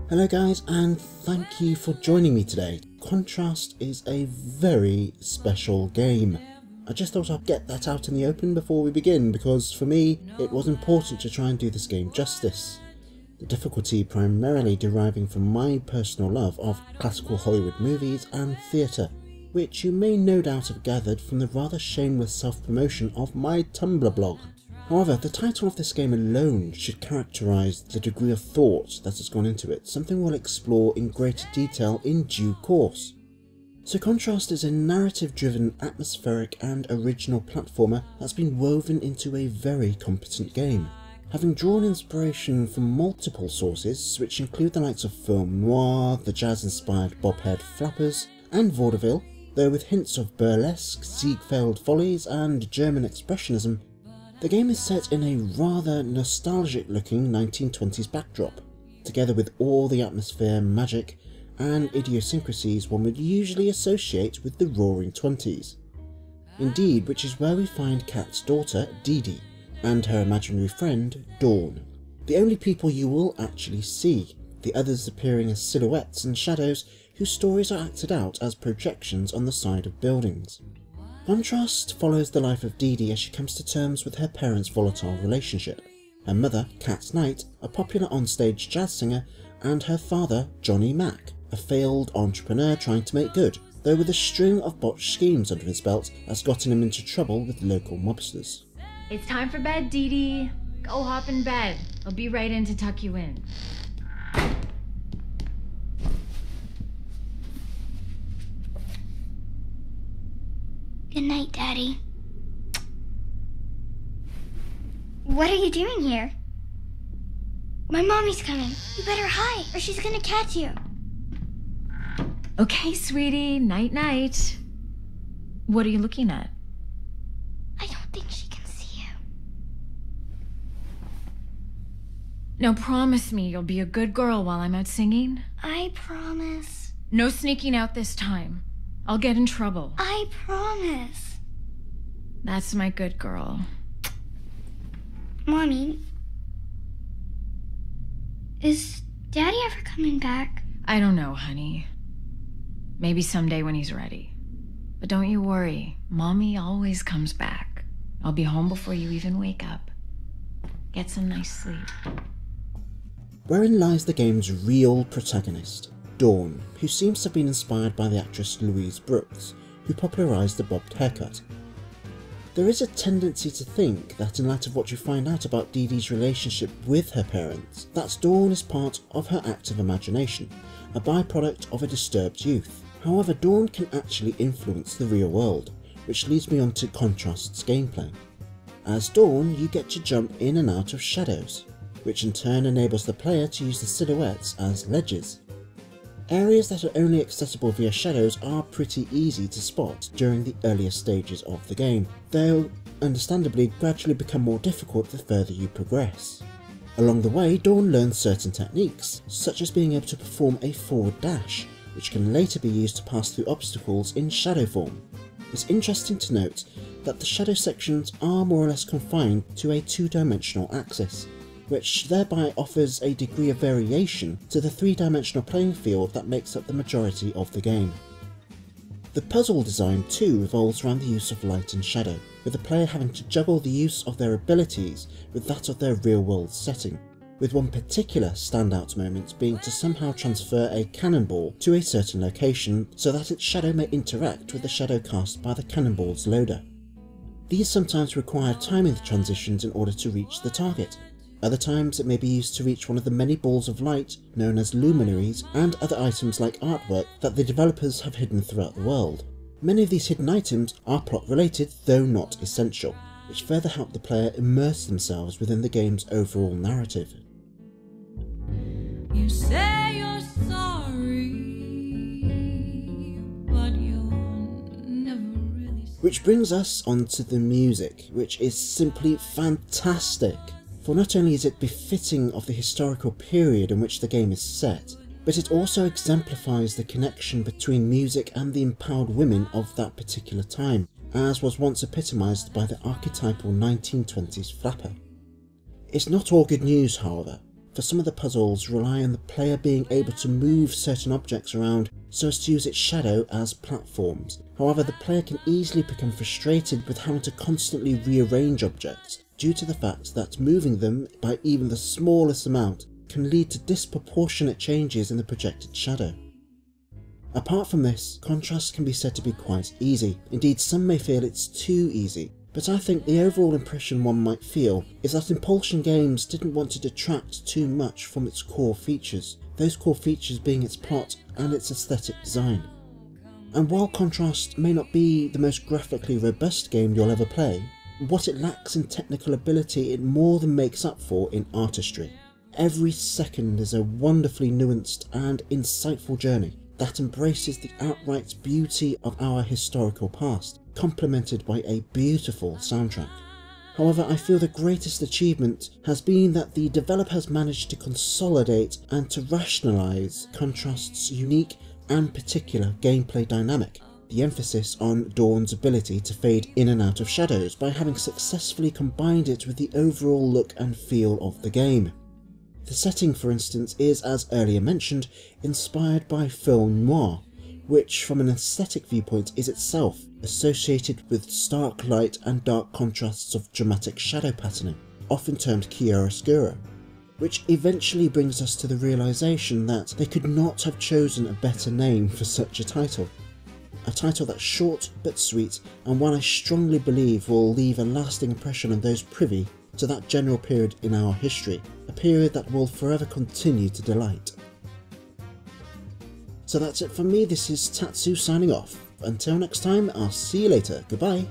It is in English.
Hello guys, and thank you for joining me today. Contrast is a very special game. I just thought I'd get that out in the open before we begin, because for me it was important to try and do this game justice. The difficulty primarily deriving from my personal love of classical Hollywood movies and theatre, which you may no doubt have gathered from the rather shameless self-promotion of my Tumblr blog. However, the title of this game alone should characterise the degree of thought that has gone into it, something we'll explore in greater detail in due course. So Contrast is a narrative-driven, atmospheric and original platformer that's been woven into a very competent game. Having drawn inspiration from multiple sources, which include the likes of film noir, the jazz-inspired bob-haired flappers, and vaudeville, though with hints of burlesque, Ziegfeld follies and German expressionism, the game is set in a rather nostalgic-looking 1920s backdrop, together with all the atmosphere, magic, and idiosyncrasies one would usually associate with the Roaring Twenties. Indeed, which is where we find Kat's daughter, Dee Dee, and her imaginary friend, Dawn. The only people you will actually see, the others appearing as silhouettes and shadows whose stories are acted out as projections on the side of buildings. Contrast follows the life of Dee Dee as she comes to terms with her parents' volatile relationship, her mother, Kat Knight, a popular onstage jazz singer, and her father, Johnny Mack, a failed entrepreneur trying to make good, though with a string of botched schemes under his belt that's gotten him into trouble with local mobsters. It's time for bed, Dee Dee. Go hop in bed. I'll be right in to tuck you in. Good night, Daddy. What are you doing here? My mommy's coming. You better hide, or she's gonna catch you. Okay, sweetie. Night-night. What are you looking at? I don't think she can see you. Now promise me you'll be a good girl while I'm out singing. I promise. No sneaking out this time. I'll get in trouble. I promise. That's my good girl. Mommy, is Daddy ever coming back? I don't know, honey. Maybe someday when he's ready. But don't you worry. Mommy always comes back. I'll be home before you even wake up. Get some nice sleep. Wherein lies the game's real protagonist, Dawn, who seems to have been inspired by the actress Louise Brooks, who popularised the bobbed haircut. There is a tendency to think that in light of what you find out about Dee Dee's relationship with her parents, that Dawn is part of her active imagination, a byproduct of a disturbed youth. However, Dawn can actually influence the real world, which leads me on to Contrast's gameplay. As Dawn, you get to jump in and out of shadows, which in turn enables the player to use the silhouettes as ledges. Areas that are only accessible via shadows are pretty easy to spot during the earlier stages of the game, though understandably gradually become more difficult the further you progress. Along the way, Dawn learns certain techniques, such as being able to perform a forward dash, which can later be used to pass through obstacles in shadow form. It's interesting to note that the shadow sections are more or less confined to a two-dimensional axis, which thereby offers a degree of variation to the three-dimensional playing field that makes up the majority of the game. The puzzle design too revolves around the use of light and shadow, with the player having to juggle the use of their abilities with that of their real-world setting, with one particular standout moment being to somehow transfer a cannonball to a certain location so that its shadow may interact with the shadow cast by the cannonball's loader. These sometimes require timing the transitions in order to reach the target. Other times it may be used to reach one of the many balls of light known as luminaries and other items like artwork that the developers have hidden throughout the world. Many of these hidden items are plot related, though not essential, which further help the player immerse themselves within the game's overall narrative. You say you're sorry, but you're never really sorry. Which brings us onto the music, which is simply fantastic. For not only is it befitting of the historical period in which the game is set, but it also exemplifies the connection between music and the empowered women of that particular time, as was once epitomised by the archetypal 1920s flapper. It's not all good news, however, for some of the puzzles rely on the player being able to move certain objects around so as to use its shadow as platforms. However, the player can easily become frustrated with having to constantly rearrange objects due to the fact that moving them by even the smallest amount can lead to disproportionate changes in the projected shadow. Apart from this, contrast can be said to be quite easy. Indeed, some may feel it's too easy, but I think the overall impression one might feel is that Compulsion Games didn't want to detract too much from its core features, those core features being its plot and its aesthetic design. And while Contrast may not be the most graphically robust game you'll ever play, what it lacks in technical ability it more than makes up for in artistry. Every second is a wonderfully nuanced and insightful journey that embraces the outright beauty of our historical past, complemented by a beautiful soundtrack. However, I feel the greatest achievement has been that the developer has managed to consolidate and to rationalise Contrast's unique and particular gameplay dynamic, the emphasis on Dawn's ability to fade in and out of shadows by having successfully combined it with the overall look and feel of the game. The setting, for instance, is, as earlier mentioned, inspired by film noir, which from an aesthetic viewpoint is itself associated with stark light and dark contrasts of dramatic shadow patterning, often termed chiaroscuro, which eventually brings us to the realisation that they could not have chosen a better name for such a title. A title that's short but sweet, and one I strongly believe will leave a lasting impression on those privy to that general period in our history, a period that will forever continue to delight. So that's it from me, this is Tatsu signing off. Until next time, I'll see you later, goodbye!